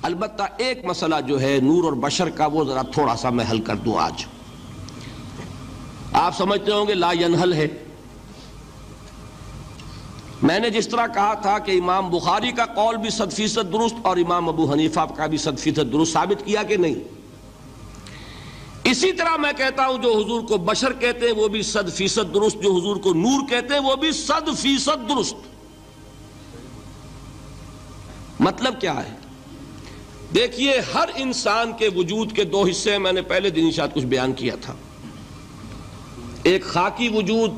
البتہ ایک مسئلہ جو ہے نور اور بشر کا، وہ ذرا تھوڑا سا میں حل کر دوں آج. آپ سمجھتے ہوں گے لا ینحل ہے. میں نے جس طرح کہا تھا کہ امام بخاری کا قول بھی 100% درست اور امام ابو حنیفہ کا بھی 100% درست ثابت کیا کہ نہیں، اسی طرح میں کہتا ہوں جو حضور کو بشر کہتے ہیں وہ بھی 100% درست، جو حضور کو نور کہتے ہیں وہ بھی 100% درست. مطلب کیا ہے؟ دیکھیے، ہر انسان کے وجود کے دو حصے ہیں. میں نے پہلے دن شاید کچھ بیان کیا تھا. ایک خاکی وجود،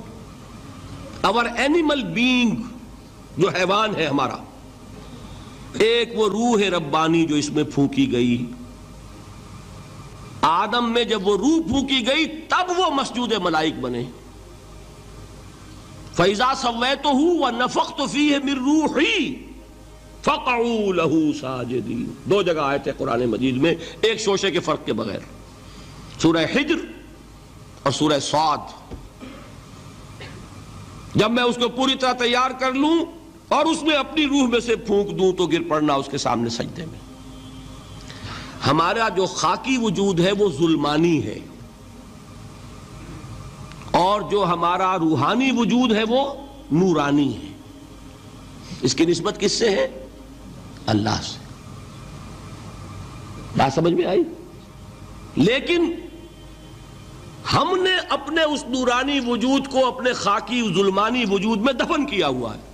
اور اینیمل بینگ جو حیوان ہے ہمارا. ایک وہ روح ربانی جو اس میں پھونکی گئی. آدم میں جب وہ روح پھونکی گئی تب وہ مسجود ملائک بنے. فَإِذَا سَوَّيْتُهُ وَنَفَخْتُ فِيهِ مِن رُوحِي فَقَعُوا لَهُ سَاجِدِينَ. دو جگہ آئے تھے قرآن مجید میں ایک شوشے کے فرق کے بغیر، سورہ حجر اور سورہ صاد. جب میں اس کو پوری طرح تیار کر لوں اور اس میں اپنی روح میں سے پھونک دوں تو گر پڑنا اس کے سامنے سجدے میں. ہمارا جو خاکی وجود ہے وہ ظلمانی ہے، اور جو ہمارا روحانی وجود ہے وہ نورانی ہے. اس کی نسبت کس سے ہے؟ اللہ سے. بات سمجھ میں آئی؟ لیکن ہم نے اپنے اس نورانی وجود کو اپنے خاکی ظلمانی وجود میں دفن کیا ہوا ہے.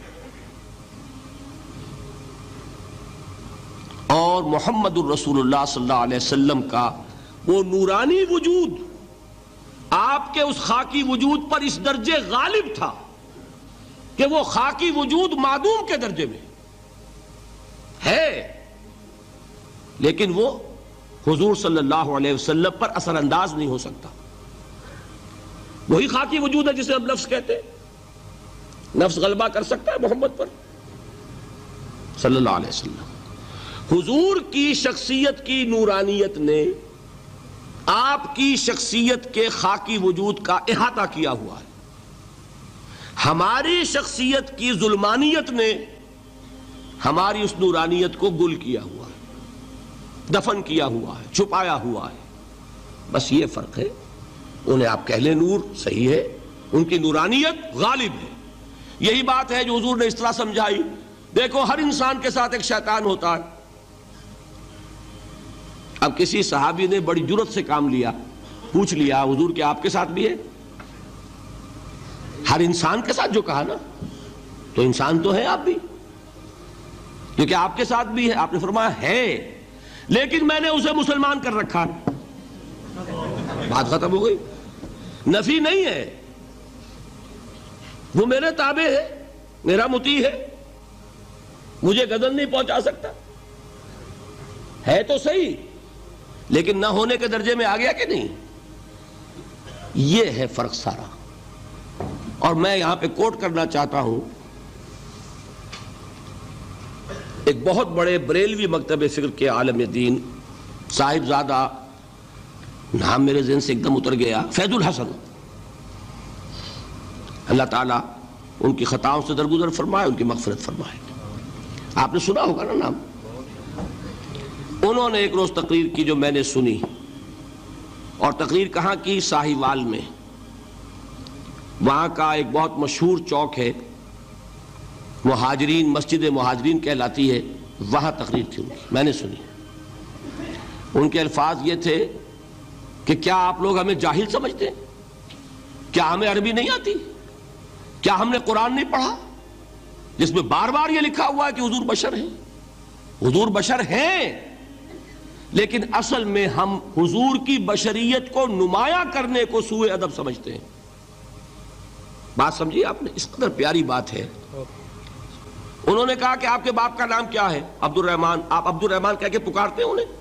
اور محمد الرسول اللہ صلی اللہ علیہ وسلم کا وہ نورانی وجود آپ کے اس خاکی وجود پر اس درجے غالب تھا کہ وہ خاکی وجود معدوم کے درجے میں ہے، لیکن وہ حضور صلی اللہ علیہ وسلم پر اثر انداز نہیں ہو سکتا. وہی خاکی وجود ہے جسے ہم نفس کہتے ہیں. نفس غلبہ کر سکتا ہے محمد پر صلی اللہ علیہ وسلم. حضور کی شخصیت کی نورانیت نے آپ کی شخصیت کے خاکی وجود کا احاطہ کیا ہوا ہے. ہماری شخصیت کی ظلمانیت نے ہماری اس نورانیت کو گل کیا ہوا ہے، دفن کیا ہوا ہے، چھپایا ہوا ہے. بس یہ فرق ہے. انہیں آپ کہہ لیں نور، صحیح ہے، ان کی نورانیت غالب ہے. یہی بات ہے جو حضور نے اس طرح سمجھائی. دیکھو، ہر انسان کے ساتھ ایک شیطان ہوتا ہے. اب کسی صحابی نے بڑی جرت سے کام لیا، پوچھ لیا حضور کہ آپ کے ساتھ بھی ہے؟ ہر انسان کے ساتھ جو کہا نا، تو انسان تو ہے آپ بھی، کیونکہ آپ کے ساتھ بھی ہے. آپ نے فرمایا ہے، لیکن میں نے اسے مسلمان کر رکھا. بات ختم ہو گئی. نفی نہیں ہے، وہ میرے تابع ہے، میرا مطیع ہے، مجھے گزن نہیں پہنچا سکتا. ہے تو صحیح، لیکن نہ ہونے کے درجے میں آ گیا کہ نہیں. یہ ہے فرق سارا. اور میں یہاں پہ کوٹ کرنا چاہتا ہوں ایک بہت بڑے بریلوی مکتب فکر کے عالم دین، صاحبزادہ، نام میرے ذہن سے ایک دم اتر گیا، فیض الحسن. اللہ تعالیٰ ان کی خطاؤں سے درگزر فرمائے، ان کی مغفرت فرمائے. آپ نے سنا ہوگا نا نام. انہوں نے ایک روز تقریر کی جو میں نے سنی، اور تقریر کہاں کی؟ ساہیوال میں. وہاں کا ایک بہت مشہور چوک ہے، مہاجرین، مسجد مہاجرین کہلاتی ہے، وہاں تقریر تھی ان کی، میں نے سنی. ان کے الفاظ یہ تھے کہ کیا آپ لوگ ہمیں جاہل سمجھتے ہیں؟ کیا ہمیں عربی نہیں آتی؟ کیا ہم نے قرآن نہیں پڑھا جس میں بار بار یہ لکھا ہوا ہے کہ حضور بشر ہیں؟ حضور بشر ہیں، لیکن اصل میں ہم حضور کی بشریت کو نمایاں کرنے کو سوء ادب سمجھتے ہیں. بات سمجھیے آپ نے، اس قدر پیاری بات ہے. انہوں نے کہا کہ آپ کے باپ کا نام کیا ہے؟ عبد الرحمن. آپ عبد الرحمن کہہ کے پکارتے ہیں انہیں؟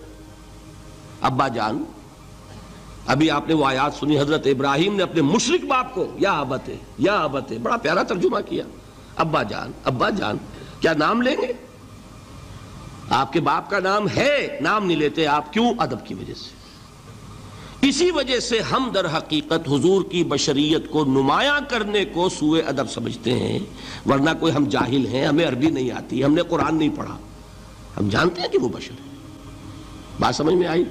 ابا جان. ابھی آپ نے وہ آیات سنی، حضرت ابراہیم نے اپنے مشرک باپ کو یا ابت ہے، یا ابت ہے، بڑا پیارا ترجمہ کیا. ابا جان، ابا جان. کیا نام لیں گے؟ آپ کے باپ کا نام ہے، نام نہیں لیتے آپ. کیوں؟ ادب کی وجہ سے. اسی وجہ سے ہم در حقیقت حضور کی بشریت کو نمایاں کرنے کو سوء ادب سمجھتے ہیں، ورنہ کوئی ہم جاہل ہیں، ہمیں عربی نہیں آتی، ہم نے قرآن نہیں پڑھا، ہم جانتے ہیں کہ وہ بشر ہے. بات سمجھ میں آئی؟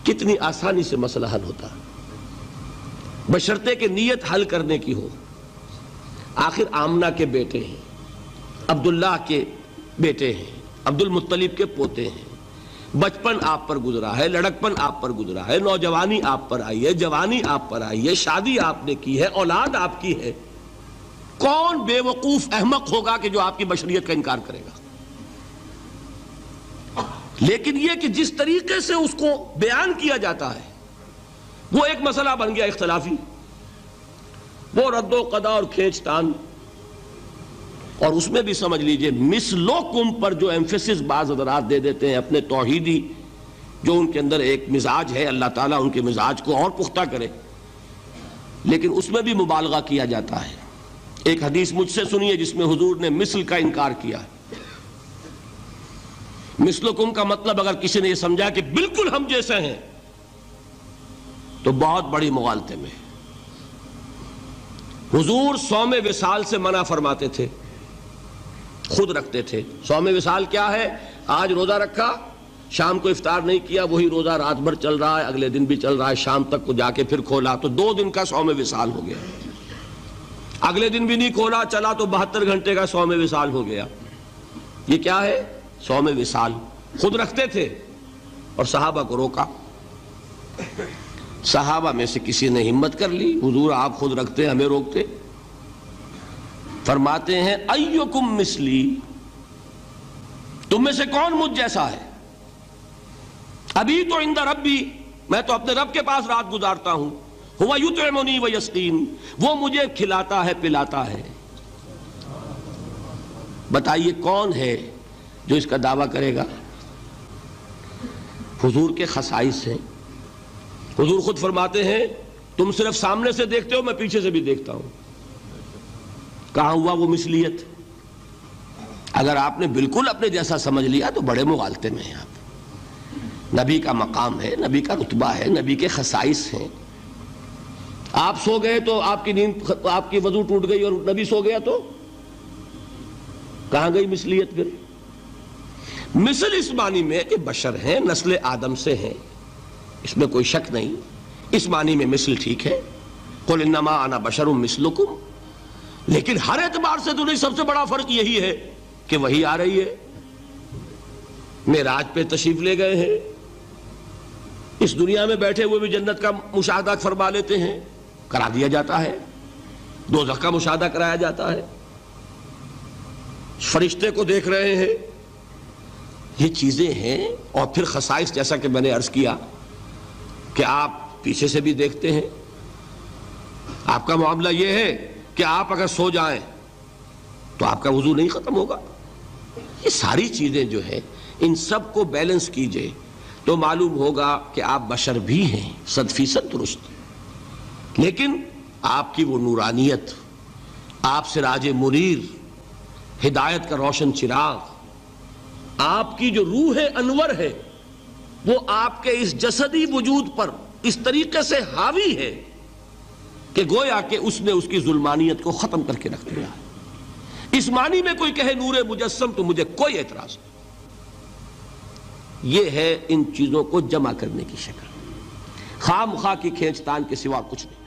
کتنی آسانی سے مسئلہ حل ہوتا ہے بشرطے کہ نیت حل کرنے کی ہو۔ آخر آمنہ کے بیٹے ہیں، عبداللہ کے بیٹے ہیں، عبد المطلب کے پوتے ہیں، بچپن آپ پر گزرا ہے، لڑکپن آپ پر گزرا ہے، نوجوانی آپ پر آئی ہے، جوانی آپ پر آئی ہے، شادی آپ نے کی ہے، اولاد آپ کی ہے۔ کون بے وقوف احمق ہوگا کہ جو آپ کی بشریت کا انکار کرے گا؟ لیکن یہ کہ جس طریقے سے اس کو بیان کیا جاتا ہے وہ ایک مسئلہ بن گیا اختلافی، وہ رد و قضا اور کھینچ تان۔ اور اس میں بھی سمجھ لیجئے مثلکم پر جو ایمفیسس بعض حضرات دے دیتے ہیں اپنے توحیدی جو ان کے اندر ایک مزاج ہے، اللہ تعالیٰ ان کے مزاج کو اور پختہ کرے، لیکن اس میں بھی مبالغہ کیا جاتا ہے۔ ایک حدیث مجھ سے سنیے جس میں حضور نے مثل کا انکار کیا ہے۔ مثلکم کا مطلب اگر کسی نے یہ سمجھا کہ بالکل ہم جیسے ہیں تو بہت بڑی مغالطے میں۔ حضور صوم وصال سے منع فرماتے تھے، خود رکھتے تھے۔ صوم وصال کیا ہے؟ آج روزہ رکھا، شام کو افطار نہیں کیا، وہی روزہ رات بھر چل رہا ہے، اگلے دن بھی چل رہا ہے، شام تک کو جا کے پھر کھولا تو 2 دن کا صوم وصال ہو گیا۔ اگلے دن بھی نہیں کھولا، چلا تو 72 گھنٹے کا صوم وصال ہو گیا۔ یہ کیا ہے؟ صوم وصال۔ خود رکھتے تھے اور صحابہ کو روکا۔ صحابہ میں سے کسی نے ہمت کر لی، حضور آپ خود رکھتے ہمیں روکتے؟ فرماتے ہیں ایکم مثلی، تم میں سے کون مجھ جیسا ہے؟ ابھی تو عند ربی، میں تو اپنے رب کے پاس رات گزارتا ہوں، ہوا یطعمنی ویسقین، وہ مجھے کھلاتا ہے پلاتا ہے۔ بتائیے کون ہے جو اس کا دعویٰ کرے گا؟ حضور کے خصائص ہیں۔ حضور خود فرماتے ہیں تم صرف سامنے سے دیکھتے ہو، میں پیچھے سے بھی دیکھتا ہوں۔ کہاں ہوا وہ مثلیت؟ اگر آپ نے بالکل اپنے جیسا سمجھ لیا تو بڑے مغالطے میں ہیں آپ۔ نبی کا مقام ہے، نبی کا رتبہ ہے، نبی کے خصائص ہیں۔ آپ سو گئے تو آپ کی نیند، آپ کی وضو ٹوٹ گئی اور نبی سو گیا تو کہاں گئی مثلیت پھر؟ مثل اس معنی میں کہ بشر ہیں، نسل آدم سے ہیں، اس میں کوئی شک نہیں، اس معنی میں مثل ٹھیک ہے، قل انما انا بشر مثلکم۔ لیکن ہر اعتبار سے تو نہیں، سب سے بڑا فرق یہی ہے کہ وہی آ رہی ہے، معراج پہ تشریف لے گئے ہیں، اس دنیا میں بیٹھے ہوئے بھی جنت کا مشاہدہ فرما لیتے ہیں، کرا دیا جاتا ہے، دوزخ کا مشاہدہ کرایا جاتا ہے، فرشتے کو دیکھ رہے ہیں۔ یہ چیزیں ہیں۔ اور پھر خصائص جیسا کہ میں نے عرض کیا کہ آپ پیچھے سے بھی دیکھتے ہیں۔ آپ کا معاملہ یہ ہے کہ آپ اگر سو جائیں تو آپ کا وضو نہیں ختم ہوگا۔ یہ ساری چیزیں جو ہے ان سب کو بیلنس کیجئے تو معلوم ہوگا کہ آپ بشر بھی ہیں، 100% درست، لیکن آپ کی وہ نورانیت، آپ سراج منیر، ہدایت کا روشن چراغ، آپ کی جو روح انور ہے وہ آپ کے اس جسدی وجود پر اس طریقے سے حاوی ہے کہ گویا کہ اس نے اس کی ظلمانیت کو ختم کر کے رکھ دیا۔ اس معنی میں کوئی کہے نور مجسم تو مجھے کوئی اعتراض نہیں۔ یہ ہے ان چیزوں کو جمع کرنے کی شکل، خواہ مخواہ کی کھینچ تان کے سوا کچھ نہیں۔